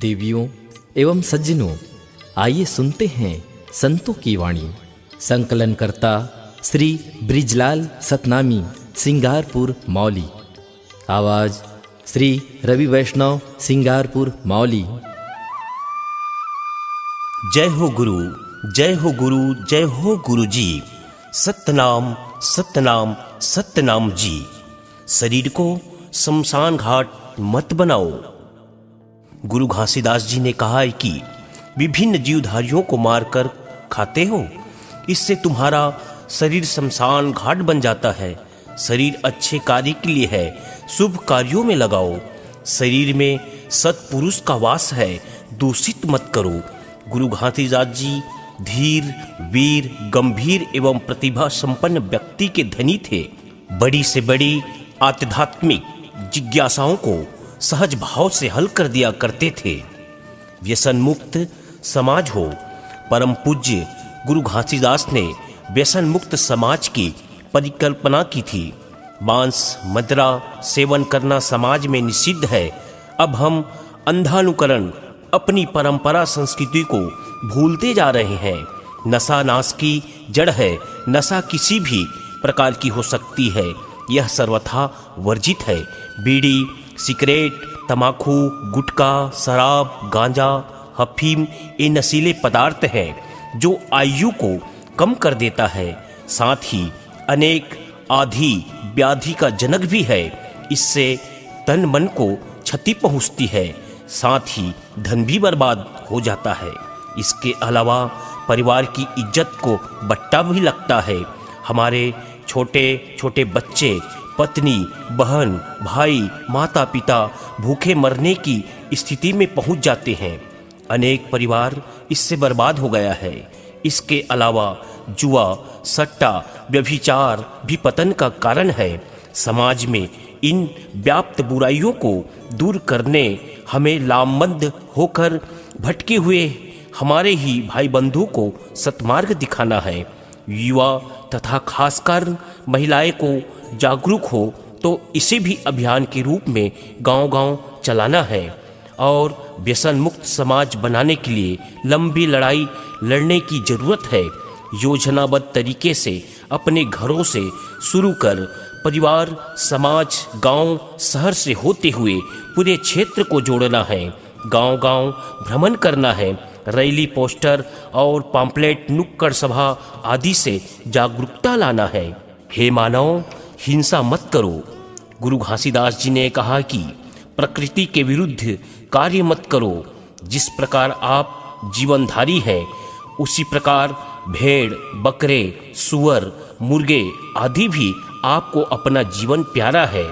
देवियों एवं सज्जनों, आइए सुनते हैं संतों की वाणी। संकलनकर्ता श्री ब्रिजलाल सतनामी, सिंगारपुर मौली। आवाज श्री रवि वैष्णव, सिंगारपुर मौली। जय हो गुरु, जय हो गुरु, जय हो गुरु जी। सतनाम सतनाम सतनाम जी। शरीर को शमशान घाट मत बनाओ। गुरु घासीदास जी ने कहा है कि विभिन्न जीवधारियों को मारकर खाते हो, इससे तुम्हारा शरीर शमशान घाट बन जाता है। शरीर अच्छे कार्य के लिए है, शुभ कार्यों में लगाओ। शरीर में सत्पुरुष का वास है, दूषित मत करो। गुरु घासीदास जी धीर, वीर, गंभीर एवं प्रतिभा संपन्न व्यक्ति के धनी थे। बड़ी से बड़ी आध्यात्मिक जिज्ञासाओं को सहज भाव से हल कर दिया करते थे। व्यसन मुक्त समाज हो। परम पूज्य गुरु घासीदास ने व्यसन मुक्त समाज की परिकल्पना की थी। मांस मदिरा सेवन करना समाज में निषिद्ध है। अब हम अंधानुकरण अपनी परंपरा संस्कृति को भूलते जा रहे हैं। नशा नाश की जड़ है। नशा किसी भी प्रकार की हो सकती है, यह सर्वथा वर्जित है। बीड़ी, सिगरेट, तमाकू, गुटखा, शराब, गांजा, अफीम ये नशीले पदार्थ हैं जो आयु को कम कर देता है, साथ ही अनेक आदि व्याधि का जनक भी है। इससे तन मन को क्षति पहुंचती है, साथ ही धन भी बर्बाद हो जाता है। इसके अलावा परिवार की इज्जत को बट्टा भी लगता है। हमारे छोटे छोटे बच्चे, पत्नी, बहन, भाई, माता पिता भूखे मरने की स्थिति में पहुंच जाते हैं। अनेक परिवार इससे बर्बाद हो गया है। इसके अलावा जुआ, सट्टा, व्यभिचार भी पतन का कारण है। समाज में इन व्याप्त बुराइयों को दूर करने हमें लामबंद होकर भटके हुए हमारे ही भाई बंधु को सत्मार्ग दिखाना है। युवा तथा खासकर महिलाएं को जागरूक हो तो इसे भी अभियान के रूप में गांव-गांव चलाना है और व्यसन मुक्त समाज बनाने के लिए लंबी लड़ाई लड़ने की जरूरत है। योजनाबद्ध तरीके से अपने घरों से शुरू कर परिवार, समाज, गांव, शहर से होते हुए पूरे क्षेत्र को जोड़ना है। गांव-गांव भ्रमण करना है। रैली, पोस्टर और पम्पलेट, नुक्कड़ सभा आदि से जागरूकता लाना है। हे मानव, हिंसा मत करो। गुरु घासीदास जी ने कहा कि प्रकृति के विरुद्ध कार्य मत करो। जिस प्रकार आप जीवनधारी हैं, उसी प्रकार भेड़, बकरे, सुअर, मुर्गे आदि भी आपको अपना जीवन प्यारा है।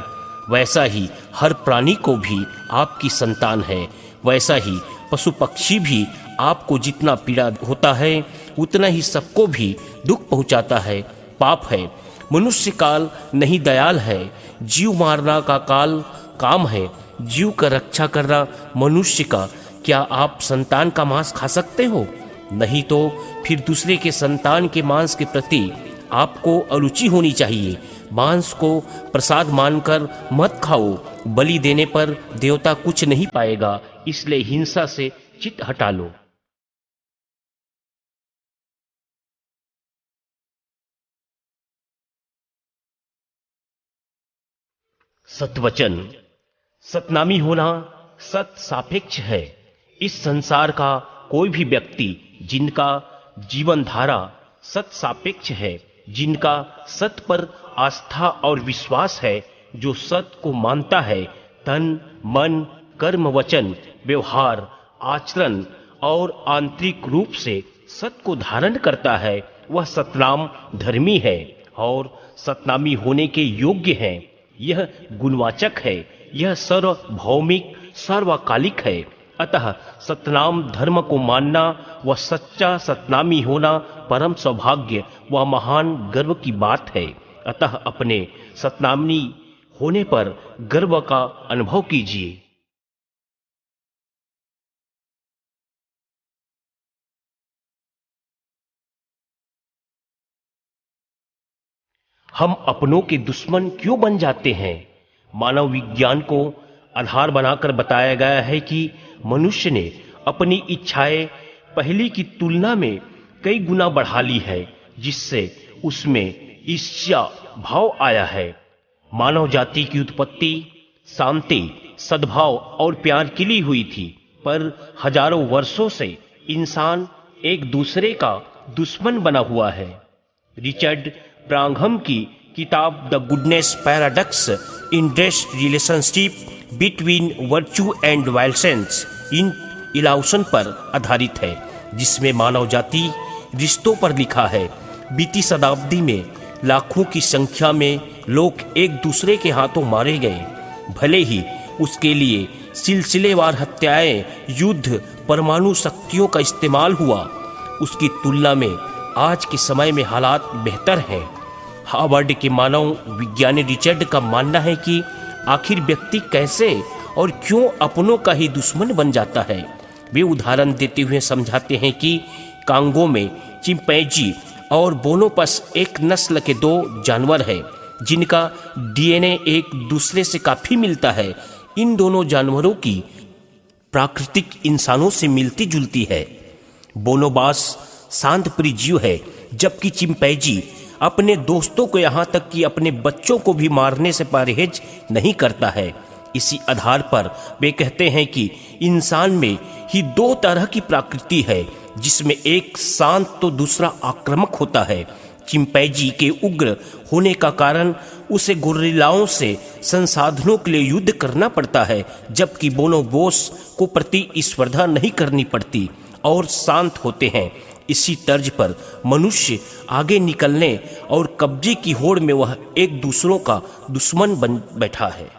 वैसा ही हर प्राणी को भी आपकी संतान है। वैसा ही पशु पक्षी भी आपको जितना पीड़ा होता है उतना ही सबको भी दुख पहुंचाता है। पाप है। मनुष्य काल नहीं दयाल है। जीव मारना का काल काम है। जीव का रक्षा करना मनुष्य का। क्या आप संतान का मांस खा सकते हो? नहीं तो फिर दूसरे के संतान के मांस के प्रति आपको अरुचि होनी चाहिए। मांस को प्रसाद मानकर मत खाओ। बलि देने पर देवता कुछ नहीं पाएगा, इसलिए हिंसा से चित्त हटा लो। सत्वचन। सतनामी होना सत सापेक्ष है। इस संसार का कोई भी व्यक्ति जिनका जीवन धारा सत सापेक्ष है, जिनका सत पर आस्था और विश्वास है, जो सत को मानता है, तन, मन, कर्म, वचन, व्यवहार, आचरण और आंतरिक रूप से सत को धारण करता है, वह सतनाम धर्मी है और सतनामी होने के योग्य है। यह गुणवाचक है। यह सर्वभौमिक, सर्वकालिक है। अतः सतनाम धर्म को मानना व सच्चा सतनामी होना परम सौभाग्य व महान गर्व की बात है। अतः अपने सतनामी होने पर गर्व का अनुभव कीजिए। हम अपनों के दुश्मन क्यों बन जाते हैं? मानव विज्ञान को आधार बनाकर बताया गया है कि मनुष्य ने अपनी इच्छाएं पहले की तुलना में कई गुना बढ़ा ली है, जिससे उसमें ईर्ष्या भाव आया है। मानव जाति की उत्पत्ति शांति, सद्भाव और प्यार के लिए हुई थी, पर हजारों वर्षों से इंसान एक दूसरे का दुश्मन बना हुआ है। रिचर्ड ब्रांघम की किताब द गुडनेस पैराडॉक्स इन डेस्ट relationship between virtue and violence in evolution पर आधारित है, जिसमें मानव जाति रिश्तों पर लिखा है। बीती शताब्दी में लाखों की संख्या में लोग एक दूसरे के हाथों मारे गए, भले ही उसके लिए सिलसिलेवार हत्याएं, युद्ध, परमाणु शक्तियों का इस्तेमाल हुआ, उसकी तुलना में आज के समय में हालात बेहतर हैं। हार्वर्ड के मानव विज्ञानी रिचर्ड का मानना है कि आखिर व्यक्ति कैसे और क्यों अपनों का ही दुश्मन बन जाता है। वे उदाहरण देते हुए समझाते हैं कि कांगो में चिंपैंजी और बोनोपस एक नस्ल के दो जानवर हैं, जिनका डीएनए एक दूसरे से काफी मिलता है। इन दोनों जानवरों की प्राकृतिक इंसानों से मिलती जुलती है। बोनोबास शांत प्रिय जीव है, जबकि चिंपैंजी अपने दोस्तों को यहाँ तक कि अपने बच्चों को भी मारने से परहेज नहीं करता है। इसी आधार पर वे कहते हैं कि इंसान में ही दो तरह की प्रकृति है, जिसमें एक शांत तो दूसरा आक्रामक होता है। चिंपैंजी के उग्र होने का कारण उसे गोरिल्लाओं से संसाधनों के लिए युद्ध करना पड़ता है, जबकि बोनोबोस को प्रति स्पर्धा नहीं करनी पड़ती और शांत होते हैं। इसी तर्ज पर मनुष्य आगे निकलने और कब्जे की होड़ में वह एक दूसरों का दुश्मन बन बैठा है।